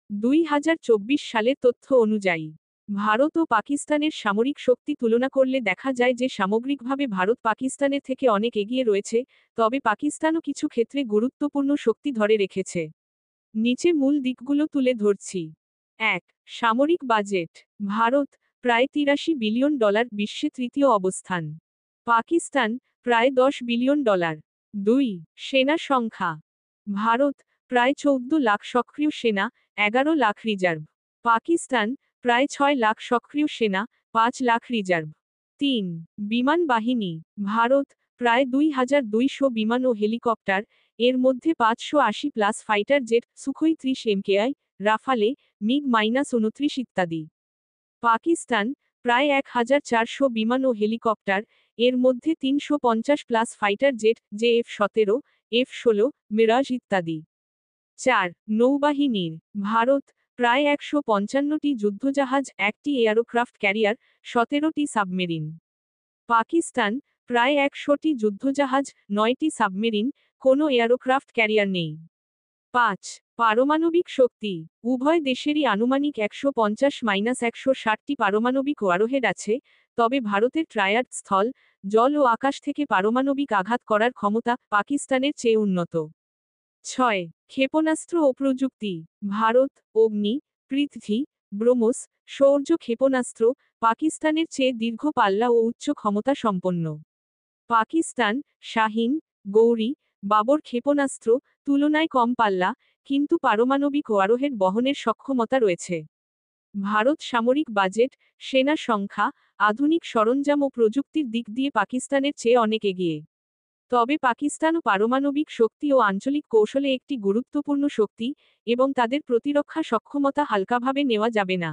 2024 সালের তথ্য অনুযায়ী ভারত ও পাকিস্তানের সামরিক শক্তি তুলনা করলে দেখা যায় যে সামগ্রিকভাবে ভারত পাকিস্তানের থেকে অনেক এগিয়ে রয়েছে, তবে পাকিস্তানও কিছু ক্ষেত্রে গুরুত্বপূর্ণ শক্তি ধরে রেখেছে। নিচে মূল দিকগুলো তুলে ধরছি। 1. সামরিক বাজেট। ভারত প্রায় $83 বিলিয়ন, বিশ্বে তৃতীয় অবস্থান। পাকিস্তান প্রায় $10 বিলিয়ন। 2. সেনা সংখ্যা। ভারত প্রায় 14 লাখ সক্রিয় সেনা, 11 লাখ রিজার্ভ। পাকিস্তান প্রায় 6 লাখ সক্রিয় সেনা, 5 লাখ রিজার্ভ। 3. বিমান বাহিনী। ভারত প্রায় 2200 বিমান ও হেলিকপ্টার, এর মধ্যে 580 plus fighter jet, Sukhoi 30 MKI, Rafale, MiG ইত্যাদি। পাকিস্তান প্রায় 1400 বিমান ও হেলিকপ্টার, এর মধ্যে 350 plus fighter jet, J F-17, F-16, Mirage ইত্যাদি। 4. নৌবাহিনীর। ভারত প্রায় 155টি যুদ্ধজাহাজ, 1টি এয়ারক্রাফট ক্যারিয়ার, 17টি সাবমেরিন। পাকিস্তান প্রায় 100টি যুদ্ধজাহাজ, 9টি সাবমেরিন, কোনো এয়ারক্রাফট ক্যারিয়ার নেই। 5. পারমাণবিক শক্তি। উভয় দেশেরই আনুমানিক 150-160টি পারমাণবিক ওয়ারহেড আছে, তবে ভারতের ট্রায়াড স্থল, জল ও আকাশ থেকে পারমাণবিক আঘাত করার ক্ষমতা পাকিস্তানের চেয়ে উন্নত। 6. ক্ষেপণাস্ত্র ও প্রযুক্তি। ভারত অগ্নি, পৃথ্বী, ব্রহ্মস, শৌর্য ক্ষেপণাস্ত্র, পাকিস্তানের চেয়ে দীর্ঘ পাল্লা ও উচ্চ ক্ষমতা সম্পন্ন। পাকিস্তান শাহিন, গৌরী, বাবর ক্ষেপণাস্ত্র, তুলনায় কম পাল্লা, কিন্তু পারমাণবিক ওয়ারহেড বহনের সক্ষমতা রয়েছে। ভারত সামরিক বাজেট, সেনা সংখ্যা, আধুনিক সরঞ্জাম ও প্রযুক্তির দিক দিয়ে পাকিস্তানের চেয়ে অনেক এগিয়ে। তবে পাকিস্তানও পারমাণবিক শক্তি ও আঞ্চলিক কৌশলে একটি গুরুত্বপূর্ণ শক্তি, এবং তাদের প্রতিরক্ষা সক্ষমতা হালকাভাবে নেওয়া যাবে না।